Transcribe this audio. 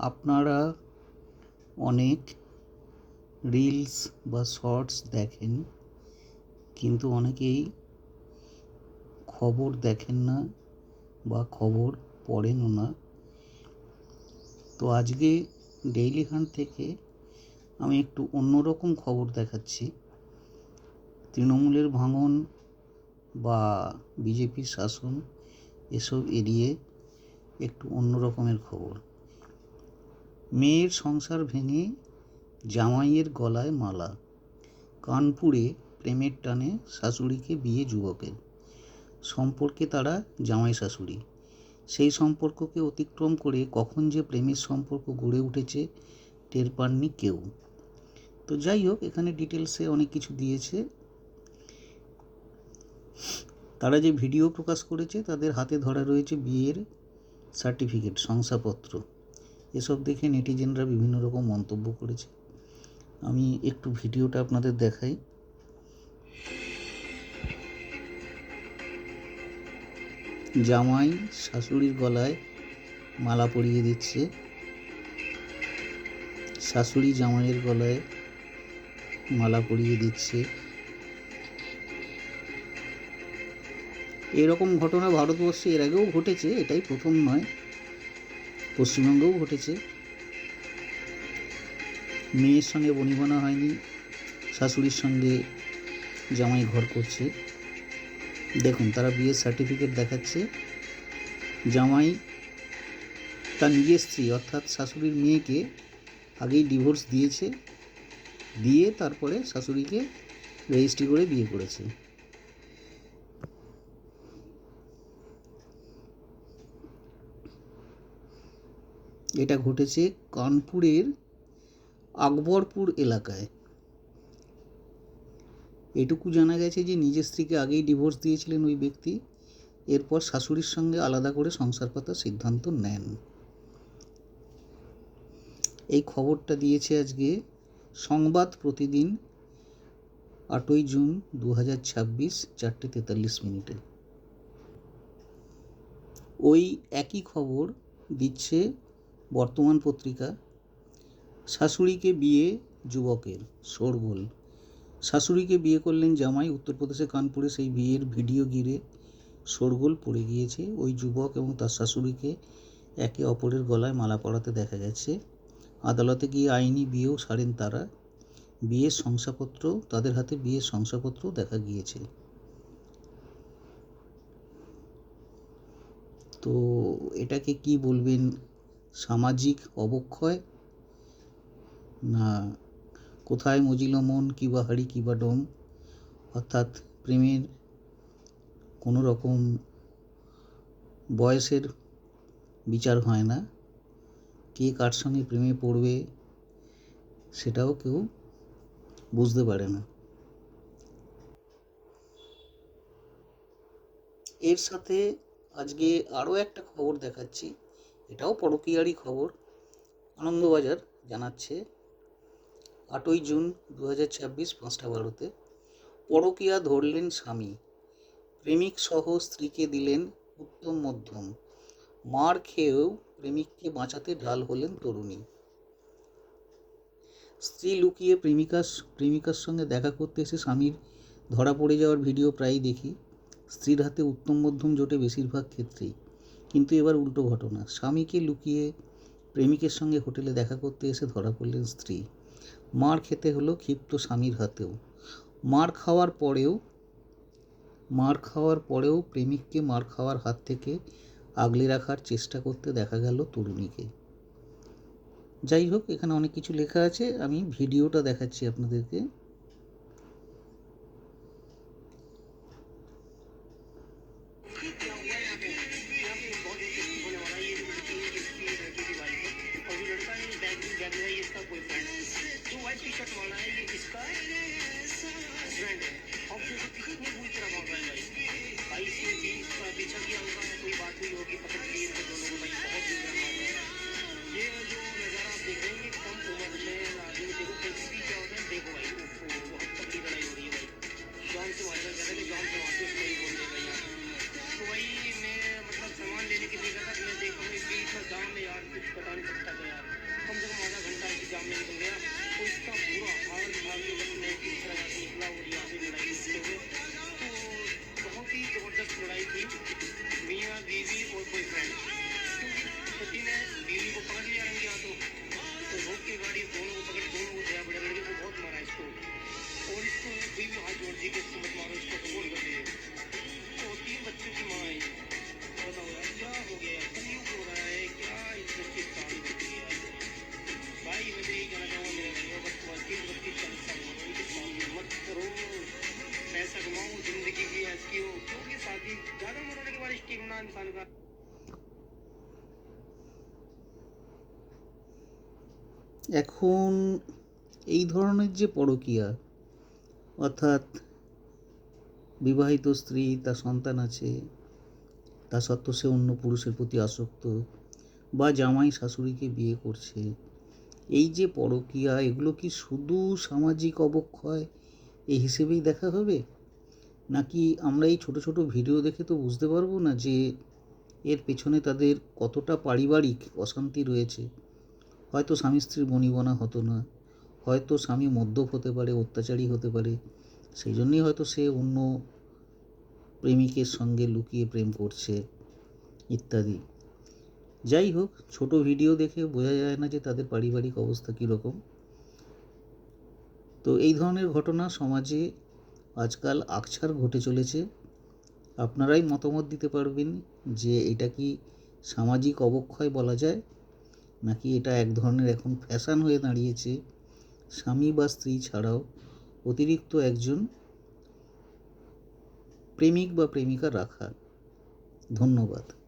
আপনারা অনেক রিলস বা শর্টস দেখেন, কিন্তু অনেকেই খবর দেখেন না বা খবর পড়েনও না। তো আজকে ডেইলি হান্ট থেকে আমি একটু অন্যরকম খবর দেখাচ্ছি। তৃণমূলের ভাঙন বা বিজেপির শাসন এসব এড়িয়ে একটু অন্য রকমের খবর। মেয়ের সংসার ভেঙে জামাইয়ের গলায় মালা। কানপুরে প্রেমের টানে শাশুড়িকে বিয়ে যুবকের। সম্পর্কে তারা জামাই শাশুড়ি। সেই সম্পর্ককে অতিক্রম করে কখন যে প্রেমের সম্পর্ক গড়ে উঠেছে টের পাননি কেউ। তো যাই হোক, এখানে ডিটেলসে অনেক কিছু দিয়েছে। তারা যে ভিডিও প্রকাশ করেছে তাদের হাতে ধরা রয়েছে বিয়ের সার্টিফিকেট, শংসাপত্র। এসব দেখে নেটিজেনরা বিভিন্ন রকম মন্তব্য করেছে। আমি একটু ভিডিওটা আপনাদের দেখাই। জামাই শাশুড়ির গলায় মালা পরিয়ে দিচ্ছে, শাশুড়ি জামাইয়ের গলায় মালা পরিয়ে দিচ্ছে। এরকম ঘটনা ভারতবর্ষে এর আগেও ঘটেছে, এটাই প্রথম নয়। পশ্চিমবঙ্গেও ঘটেছে। মেয়ের সঙ্গে বনিবনা হয়নি, শাশুড়ির সঙ্গে জামাই ঘর করছে। দেখুন, তারা বিয়ের সার্টিফিকেট দেখাচ্ছে। জামাই তার নিজের স্ত্রী অর্থাৎ শাশুড়ির মেয়েকে আগেই ডিভোর্স দিয়েছে, দিয়ে তারপরে শাশুড়িকে রেজিস্ট্রি করে বিয়ে করেছে। এটা ঘটেছে কানপুরের আকবরপুর এলাকায়। এটুকু জানা গেছে যে নিজের স্ত্রীকে আগেই ডিভোর্স দিয়েছিলেন ওই ব্যক্তি, এরপর শাশুড়ির সঙ্গে আলাদা করে সংসার পাতার সিদ্ধান্ত নেন। এই খবরটা দিয়েছে আজকে সংবাদ প্রতিদিন, 8ই জুন 2026, 4:43। ওই একই খবর দিচ্ছে বর্তমান পত্রিকা। শাশুড়িকে বিয়ে যুবকের, শোরগোল। শাশুড়িকে বিয়ে করলেন জামাই। উত্তরপ্রদেশে কানপুরে সেই বিয়ের ভিডিও ঘিরে শোরগোল পড়ে গিয়েছে। ওই যুবক এবং তার শাশুড়িকে একে অপরের গলায় মালা পরাতে দেখা গেছে। আদালতে গিয়ে আইনি বিয়েও সারেন তারা। বিয়ের শংসাপত্র, তাদের হাতে বিয়ের শংসাপত্র দেখা গিয়েছে। তো এটাকে কি বলবেন, সামাজিক অবক্ষয়, না কোথায় মজিল মন কিবা হাড়ি কিবা ডোম? অর্থাৎ প্রেমের কোনো রকম বয়সের বিচার হয় না, কে কার সঙ্গে প্রেমে পড়বে সেটাও কেউ বুঝতে পারে না। এর সাথে আজকে আরও একটা খবর দেখাচ্ছি, এটাও পরকীয়ারই খবর। আনন্দবাজার জানাচ্ছে 8ই জুন 2026, 5:12। পরকীয়া ধরলেন স্বামী, প্রেমিক সহ স্ত্রীকে দিলেন উত্তম মধ্যম। মার খেয়েও প্রেমিককে বাঁচাতে ঢাল হলেন তরুণী। স্ত্রী লুকিয়ে প্রেমিকার সঙ্গে দেখা করতে এসে স্বামীর ধরা পড়ে যাওয়ার ভিডিও প্রায়ই দেখি। স্ত্রীর হাতে উত্তম মধ্যম জোটে বেশিরভাগ ক্ষেত্রেই, কিন্তু এবার উল্টো ঘটনা। স্বামীকে লুকিয়ে প্রেমিকের সঙ্গে হোটেলে দেখা করতে এসে ধরা পড়লেন স্ত্রী। মার খেতে হলো ক্ষিপ্ত স্বামীর হাতেও। মার খাওয়ার পরেও প্রেমিককে মার খাওয়ার হাত থেকে আগলে রাখার চেষ্টা করতে দেখা গেল তরুণীকে। যাই হোক, এখানে অনেক কিছু লেখা আছে, আমি ভিডিওটা দেখাচ্ছি আপনাদেরকে। जॉन से मारेगा कहता कि जॉन से मारते उसको ही बोल देगा यार। तो वही मैं मतलब सामान लेने के लिए गया था, मैं देखा भाई बीच में जाम में यार, कुछ पता नहीं चलता था यार। এখন এই ধরনের যে পরকীয়া, অর্থাৎ বিবাহিত স্ত্রী, তার সন্তান আছে, তা সত্ত্বেও সে অন্য পুরুষের প্রতি আসক্ত, বা জামাই শাশুড়িকে বিয়ে করছে, এই যে পরকীয়া, এগুলো কি শুধু সামাজিক অবক্ষয় এই হিসেবেই দেখা হবে, নাকি আমরা এই ছোট ছোট ভিডিও দেখে তো বুঝতে পারবো না যে এর পেছনে তাদের কতটা পারিবারিক অশান্তি রয়েছে? হয়তো স্বামী স্ত্রীর বনিবনা হতো না, হয়তো স্বামী মদ্যপ হতে পারে, অত্যাচারী হতে পারে, সেই জন্যই হয়তো সে অন্য প্রেমিকের সঙ্গে লুকিয়ে প্রেম করছে ইত্যাদি। যাই হোক, ছোট ভিডিও দেখে বোঝা যায় না যে তাদের পারিবারিক অবস্থা কীরকম। তো এই ধরনের ঘটনা সমাজে আজকাল আকছার ঘটে চলেছে। আপনারাই মতামত দিতে পারবেন যে এটা কি সামাজিক অবক্ষয় বলা যায়, নাকি এটা এক ধরনের এখন ফ্যাশন হয়ে দাঁড়িয়েছে স্বামী বা স্ত্রী ছাড়াও অতিরিক্ত একজন প্রেমিক বা প্রেমিকা রাখা। ধন্যবাদ।